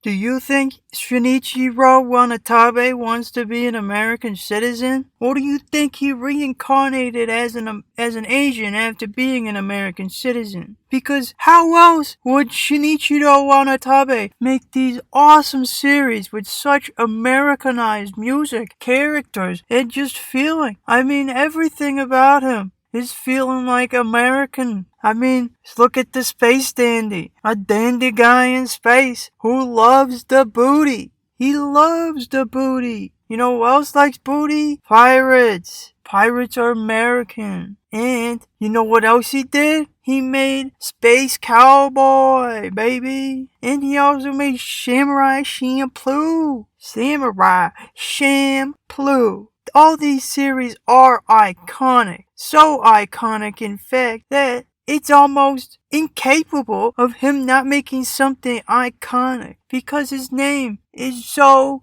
Do you think Shinichiro Wanatabe wants to be an American citizen? Or do you think he reincarnated as an Asian after being an American citizen? Because how else would Shinichiro Wanatabe make these awesome series with such Americanized music, characters, and just feeling? I mean, everything about him is feeling like American. I mean, look at the space dandy. A dandy guy in space who loves the booty. He loves the booty. You know who else likes booty? Pirates. Pirates are American. And you know what else he did? He made Space Cowboy, baby. And he also made Samurai Champloo. Samurai Champloo. All these series are iconic. So iconic, in fact, that it's almost incapable of him not making something iconic because his name is so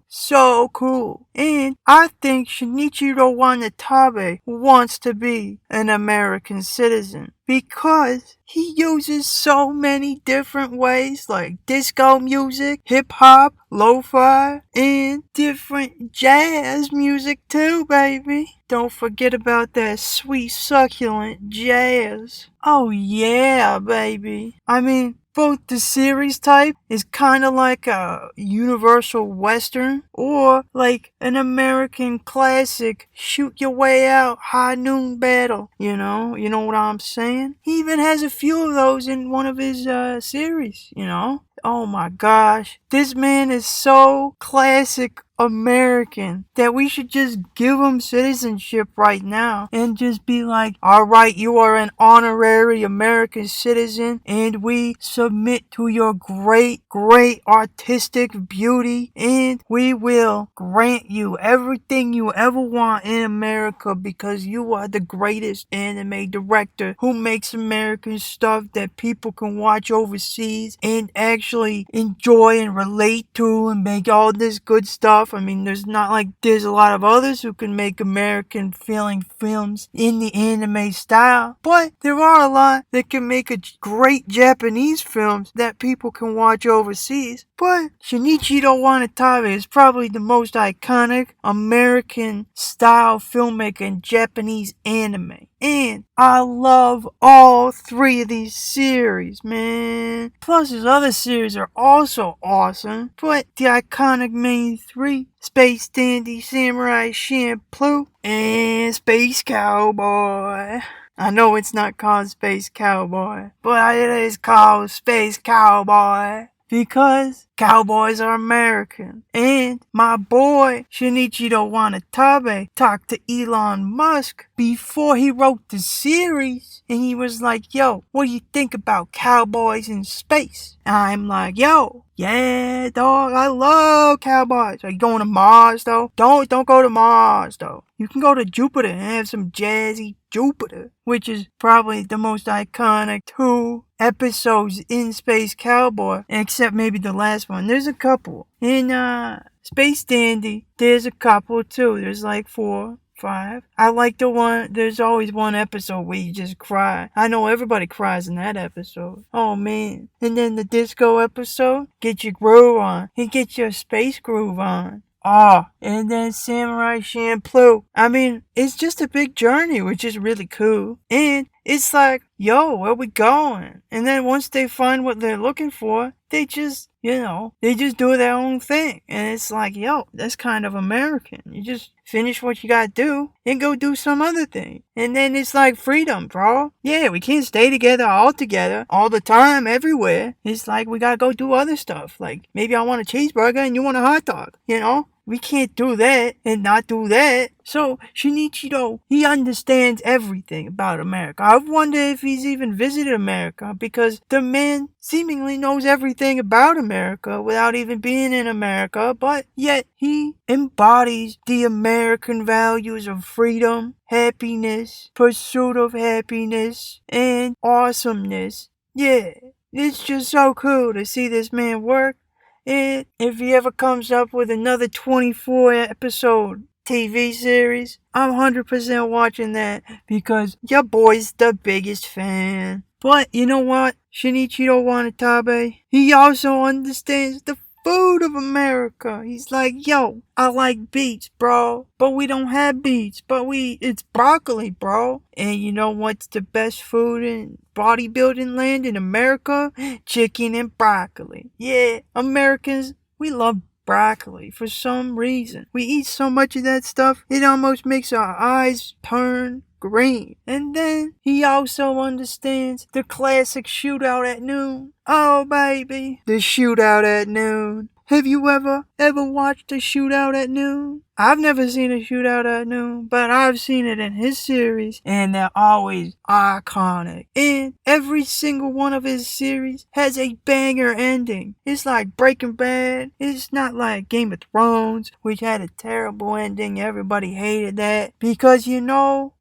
cool. And I think Shinichiro Wanatabe wants to be an American citizen because he uses so many different ways like disco music, hip hop, lo-fi, and different jazz music too, baby. Don't forget about that sweet succulent jazz. Oh yeah, baby. I mean, both the series type is kind of like a universal western or like an American classic shoot your way out high noon battle. You know what I'm saying? He even has a few of those in one of his series, you know? Oh my gosh, this man is so classic American that we should just give him citizenship right now and just be like, alright, you are an honorary American citizen and we submit to your great artistic beauty and we will grant you everything you ever want in America because you are the greatest anime director who makes American stuff that people can watch overseas and actually enjoy and relate to and make all this good stuff. I mean, there's not like there's a lot of others who can make American feeling films in the anime style, but there are a lot that can make a great Japanese films that people can watch overseas. But Shinichiro Wanatabe is probably the most iconic American style filmmaker in Japanese anime. And I love all three of these series, man. Plus his other series are also awesome. But the iconic main three, Space Dandy, Samurai Champloo, and Space Cowboy. I know it's not called Space Cowboy, but it is called Space Cowboy. Because cowboys are American. And my boy Shinichiro Wanatabe talked to Elon Musk before he wrote the series. And he was like, yo, what do you think about cowboys in space? And I'm like, yo, yeah, dog, I love cowboys. Are you going to Mars, though? Don't go to Mars, though. You can go to Jupiter and have some jazzy Jupiter, which is probably the most iconic 2 episodes in Space Cowboy, except maybe the last one. There's a couple. In Space Dandy, there's a couple too. There's like 4, 5. I like the one, there's always one episode where you just cry. I know everybody cries in that episode. Oh man. And then the disco episode, get your groove on. It gets your space groove on. And then Samurai Champloo. I mean, it's just a big journey, which is really cool. And it's like, yo, where we going? And then once they find what they're looking for, they just, they just do their own thing. And it's like, yo, that's kind of American. You just finish what you gotta do and go do some other thing. And then it's like freedom, bro. Yeah, we can't stay together all the time, everywhere. It's like we gotta go do other stuff. Like maybe I want a cheeseburger and you want a hot dog, We can't do that and not do that. So Shinichiro, he understands everything about America. I wonder if he's even visited America because the man seemingly knows everything about America without even being in America, but yet he embodies the American values of freedom, happiness, pursuit of happiness, and awesomeness. Yeah, it's just so cool to see this man work. And if he ever comes up with another 24 episode TV series, I'm 100% watching that because your boy's the biggest fan. But you know what? Shinichiro Wanatabe, he also understands the food of America. He's like, yo, I like beets, bro, but we don't have beets, it's broccoli, bro. And you know what's the best food in bodybuilding land in America? Chicken and broccoli. Yeah, Americans, we love broccoli for some reason. We eat so much of that stuff, it almost makes our eyes turn green. And then he also understands the classic shootout at noon. Oh baby, the shootout at noon. Have you ever watched a shootout at noon? I've never seen a shootout at noon, but I've seen it in his series, and they're always iconic. And every single one of his series has a banger ending. It's like Breaking Bad. It's not like Game of Thrones, which had a terrible ending. Everybody hated that. Because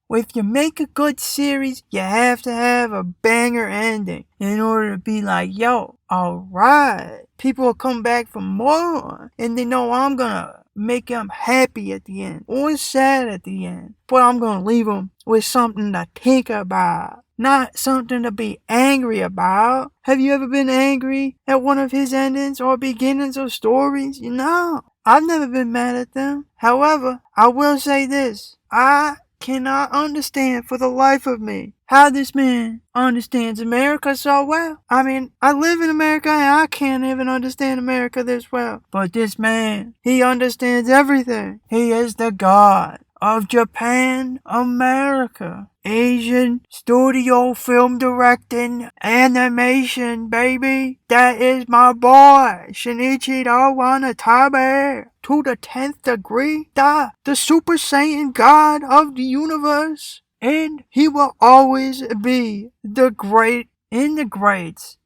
if you make a good series, you have to have a banger ending in order to be like, yo, alright. People will come back for more, and they know I'm gonna make them happy at the end, or sad at the end. But I'm gonna leave them with something to think about, not something to be angry about. Have you ever been angry at one of his endings or beginnings of stories? I've never been mad at them. However, I will say this. I cannot understand for the life of me how this man understands America so well. I mean, I live in America and I can't even understand America this well. But this man, he understands everything. He is the god of Japan, America. Asian studio film directing, animation, baby. That is my boy, Shinichiro Wanatabe. To the 10th degree, the Super Saiyan God of the universe. And he will always be the great in the greats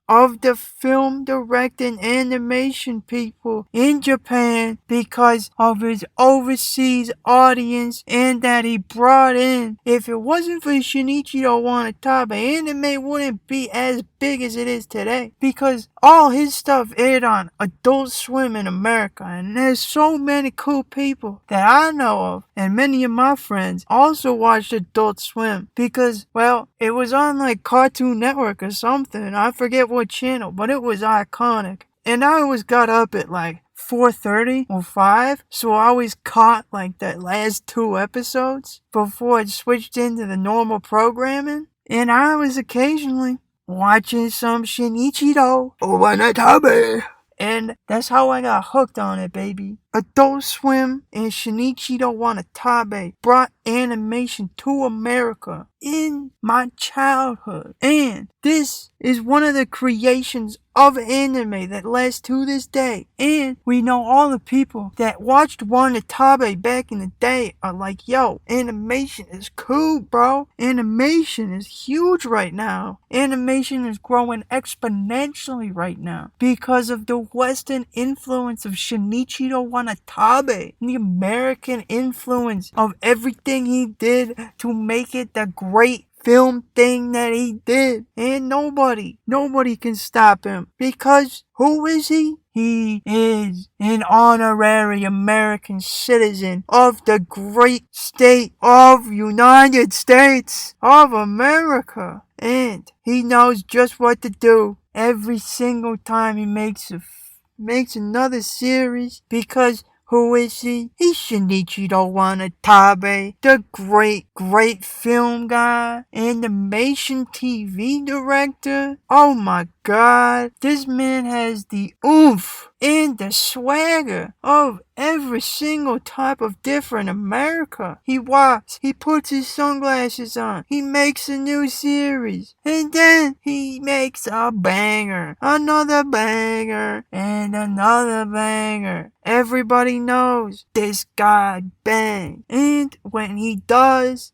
of the film directing animation people in Japan because of his overseas audience and that he brought in. If it wasn't for Shinichiro Wanatabe, anime wouldn't be as big as it is today because all his stuff aired on Adult Swim in America, and there's so many cool people that I know of, and many of my friends also watched Adult Swim because, well, it was on like Cartoon Network or something. I forget what channel, but it was iconic. And I always got up at like 4:30 or 5, so I always caught like that last 2 episodes before it switched into the normal programming. And I was occasionally watching some Shinichiro Wanatabe. And that's how I got hooked on it, baby. Adult Swim and Shinichiro Wanatabe brought animation to America in my childhood. And this is one of the creations of anime that lasts to this day. And we know all the people that watched Wanatabe back in the day are like, yo, animation is cool, bro. Animation is huge right now. Animation is growing exponentially right now because of the Western influence of Shinichiro Wanatabe, the American influence of everything he did to make it the great film thing that he did. And nobody can stop him because who is he? He is an honorary American citizen of the great state of United States of America. And he knows just what to do every single time he makes another series because who is he? He's Shinichiro Wanatabe, the great film guy, animation TV director. Oh my god, this man has the oomph and the swagger of every single type of different America. He walks, he puts his sunglasses on, he makes a new series, and then he makes a banger, another banger, and another banger. Everybody knows this guy bang. And when he does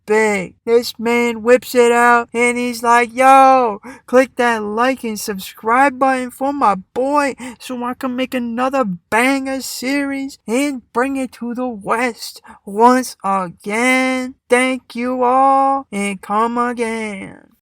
big. This man whips it out and he's like, yo, click that like and subscribe button for my boy so I can make another banger series and bring it to the West once again. Thank you all and come again.